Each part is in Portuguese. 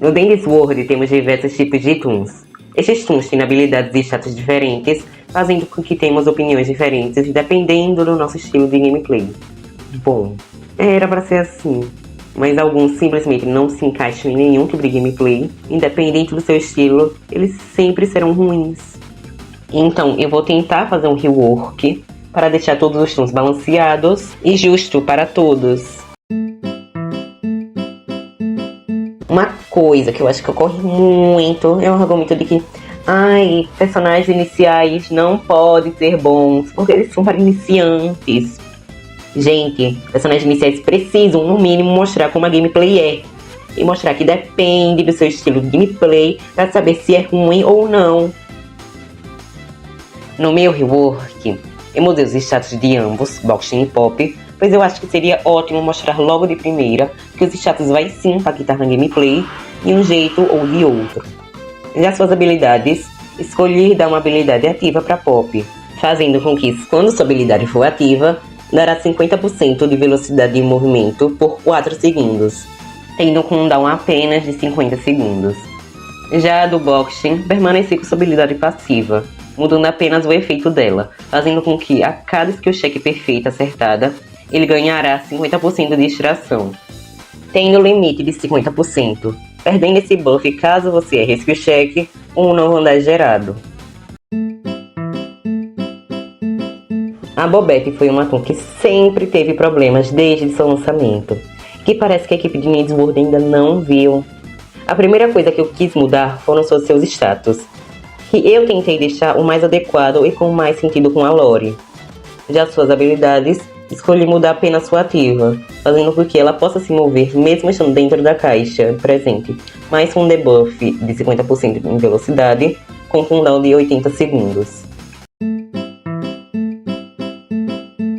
No Dance World temos diversos tipos de Toons. Estes Toons têm habilidades e status diferentes, fazendo com que tenhamos opiniões diferentes dependendo do nosso estilo de gameplay. Bom, era pra ser assim, mas alguns simplesmente não se encaixam em nenhum tipo de gameplay, independente do seu estilo, eles sempre serão ruins. Então eu vou tentar fazer um rework para deixar todos os tons balanceados e justo para todos. Uma coisa que eu acho que ocorre muito é o argumento de que personagens iniciais não podem ser bons porque eles são para iniciantes. Gente, personagens iniciais precisam, no mínimo, mostrar como a gameplay é. E mostrar que depende do seu estilo de gameplay para saber se é ruim ou não. No meu rework, eu mudei os status de ambos, Boxing e Pop, pois eu acho que seria ótimo mostrar logo de primeira que os status vai sim impactar na gameplay de um jeito ou de outro. Já suas habilidades, escolhi dar uma habilidade ativa para Pop, fazendo com que, quando sua habilidade for ativa, dará 50% de velocidade de movimento por 4 segundos, tendo um cooldown apenas de 50 segundos. Já a do Boxing, permaneci com sua habilidade passiva, mudando apenas o efeito dela, fazendo com que a cada skill check perfeita acertada, ele ganhará 50% de extração, tendo o limite de 50%, perdendo esse buff caso você erre skill check ou um novo andar gerado. A Bobette foi uma toon que sempre teve problemas desde seu lançamento, que parece que a equipe de Dance World ainda não viu. A primeira coisa que eu quis mudar foram seus status, que eu tentei deixar o mais adequado e com mais sentido com a lore. Já suas habilidades, escolhi mudar apenas sua ativa, fazendo com que ela possa se mover mesmo estando dentro da caixa presente, mas com um debuff de 50% em velocidade, com cooldown de 80 segundos.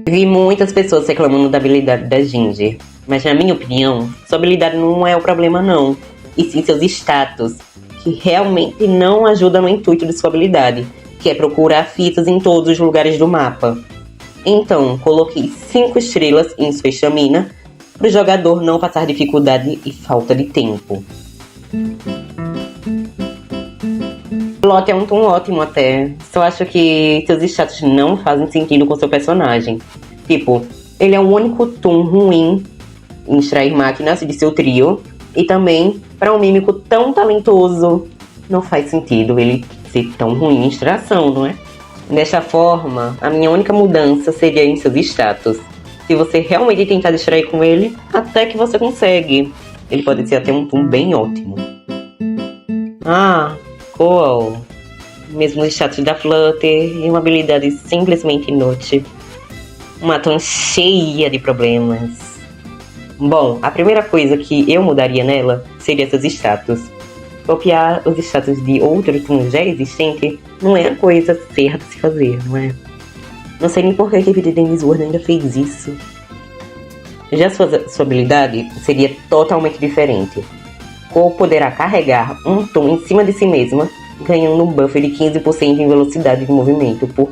Vi muitas pessoas reclamando da habilidade da Ginger, mas na minha opinião, sua habilidade não é o problema não, e sim seus status, que realmente não ajudam no intuito de sua habilidade, que é procurar fitas em todos os lugares do mapa. Então, coloquei 5 estrelas em sua estamina, para o jogador não passar dificuldade e falta de tempo. Plot é um tom ótimo até, só acho que seus status não fazem sentido com seu personagem. Tipo, ele é o único tom ruim em extrair máquinas de seu trio, e também, para um mímico tão talentoso, não faz sentido ele ser tão ruim em extração, não é? Desta forma, a minha única mudança seria em seus status. Se você realmente tentar distrair com ele, até que você consegue. Ele pode ser até um tom bem ótimo. Cool. Mesmo status da Flutter e uma habilidade simplesmente inútil. Uma tom cheia de problemas. Bom, a primeira coisa que eu mudaria nela seria seus status. Copiar os status de outro tom já existente não é a coisa certa de se fazer, não é? Não sei nem por que a equipe de Dance World ainda fez isso. Já sua habilidade seria totalmente diferente. Cole poderá carregar um tom em cima de si mesma, ganhando um buff de 15% em velocidade de movimento por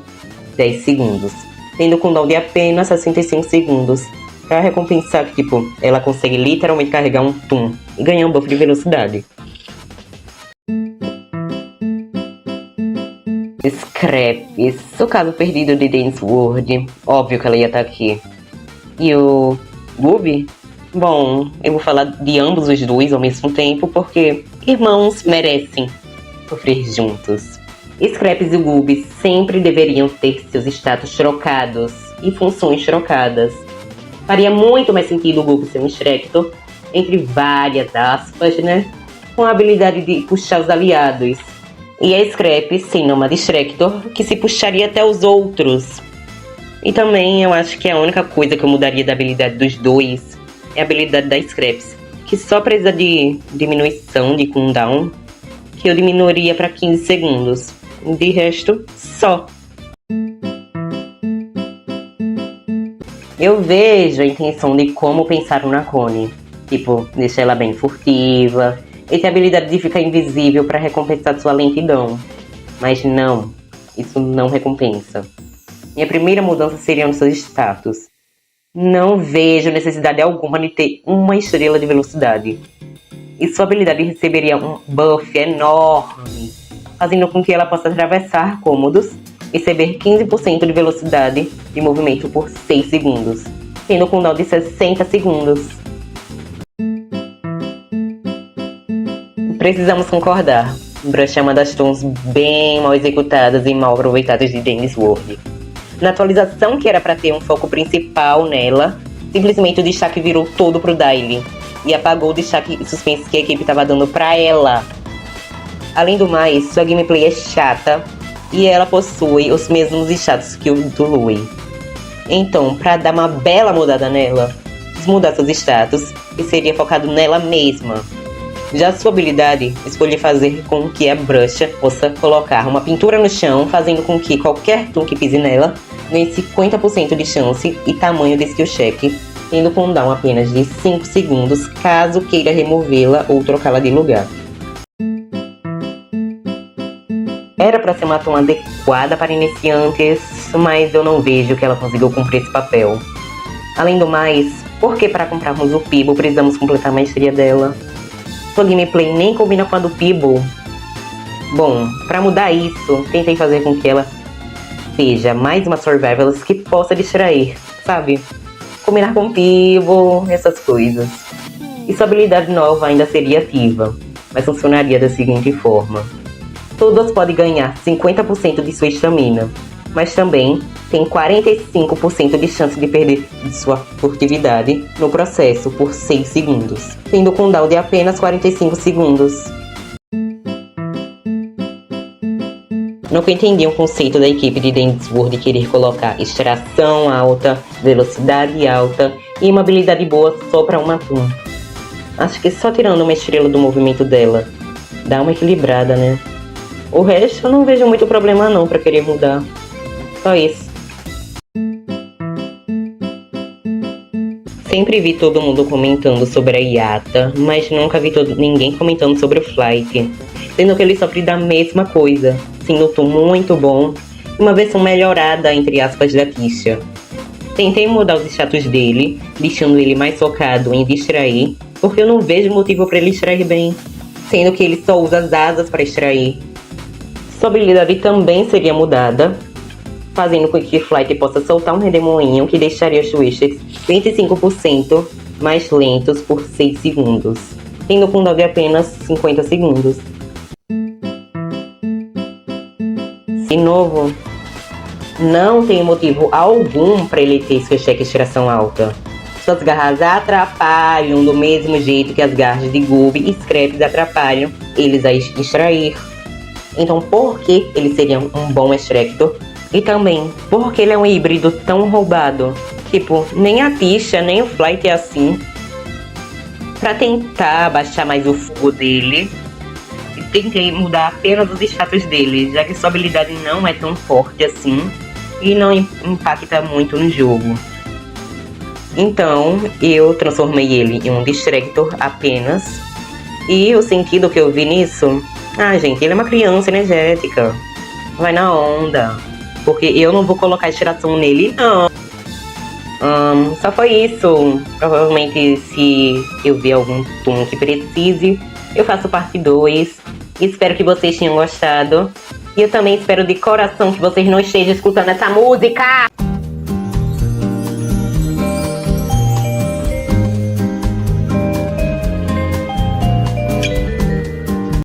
10 segundos, tendo cooldown de apenas 65 segundos, para recompensar que, ela consegue literalmente carregar um tom e ganhar um buff de velocidade. Scraps, o caso perdido de Dance World, óbvio que ela ia estar aqui. E o Gooby? Bom, eu vou falar de ambos os dois ao mesmo tempo, porque irmãos merecem sofrer juntos. Scraps e o Gooby sempre deveriam ter seus status trocados e funções trocadas. Faria muito mais sentido o Gooby ser um Extractor, entre várias aspas, né? Com a habilidade de puxar os aliados. E a Scraps sem Nomad Extractor, que se puxaria até os outros. E também eu acho que a única coisa que eu mudaria da habilidade dos dois é a habilidade da Scraps, que só precisa de diminuição de cooldown, que eu diminuiria para 15 segundos. De resto, só. Eu vejo a intenção de como pensaram na Connie. Tipo, deixar ela bem furtiva, e ter a habilidade de ficar invisível para recompensar sua lentidão. Mas não, isso não recompensa. Minha primeira mudança seria nos seus status. Não vejo necessidade alguma de ter uma estrela de velocidade. e sua habilidade receberia um buff enorme, fazendo com que ela possa atravessar cômodos e receber 15% de velocidade de movimento por 6 segundos, tendo um cooldown de 60 segundos. Precisamos concordar, Brush é uma das tons bem mal executadas e mal aproveitadas de Dance World. Na atualização que era para ter um foco principal nela, simplesmente o destaque virou todo pro Daily e apagou o destaque e suspense que a equipe estava dando pra ela. Além do mais, sua gameplay é chata e ela possui os mesmos status que o do Lui. Então, pra dar uma bela mudada nela, desmudar seus status e seria focado nela mesma. Já sua habilidade, escolhi fazer com que a Brush possa colocar uma pintura no chão, fazendo com que qualquer toon que pise nela ganhe 50% de chance e tamanho de skill check, tendo cooldown apenas de 5 segundos caso queira removê-la ou trocá-la de lugar. Era para ser uma toon adequada para iniciantes, mas eu não vejo que ela conseguiu cumprir esse papel. Além do mais, por que para comprarmos o Peeble precisamos completar a maestria dela? Sua gameplay nem combina com a do Peeble. Bom, para mudar isso, tentei fazer com que ela seja mais uma survivalist que possa distrair, sabe? Combinar com o Peeble, essas coisas. E sua habilidade nova ainda seria ativa, mas funcionaria da seguinte forma. Todas podem ganhar 50% de sua estamina, mas também tem 45% de chance de perder sua furtividade no processo por 6 segundos, tendo cooldown de apenas 45 segundos. Nunca entendi o conceito da equipe de Dance World de querer colocar extração alta, velocidade alta e uma habilidade boa só para uma toon. Acho que só tirando uma estrela do movimento dela, dá uma equilibrada, né? O resto eu não vejo muito problema não pra querer mudar. Só isso. Sempre vi todo mundo comentando sobre a Yatta, mas nunca vi ninguém comentando sobre o Flight, sendo que ele sofre da mesma coisa, sendo um toon muito bom e uma versão melhorada, entre aspas, da Kisha. Tentei mudar os status dele, deixando ele mais focado em distrair, porque eu não vejo motivo para ele extrair bem, sendo que ele só usa as asas para extrair. Sua habilidade também seria mudada, fazendo com que Flight possa soltar um redemoinho que deixaria os Twisters 25% mais lentos por 6 segundos, tendo um cooldown de apenas 50 segundos. De novo, não tem motivo algum para ele ter skill check extração alta. Suas garras atrapalham do mesmo jeito que as garras de Gooby e Scraps atrapalham eles a extrair. Então por que ele seria um bom extractor? E também, por que ele é um híbrido tão roubado? Tipo, nem a Tisha, nem o Flight é assim. Pra tentar baixar mais o fogo dele, tentei mudar apenas os status dele, já que sua habilidade não é tão forte assim e não impacta muito no jogo. Então, eu transformei ele em um Distractor apenas. E o sentido que eu vi nisso... Ah, gente, ele é uma criança energética. Vai na onda. Porque eu não vou colocar extração nele, não. Só foi isso. Provavelmente, se eu ver algum toon que precise, eu faço parte 2. Espero que vocês tenham gostado. E eu também espero de coração que vocês não estejam escutando essa música.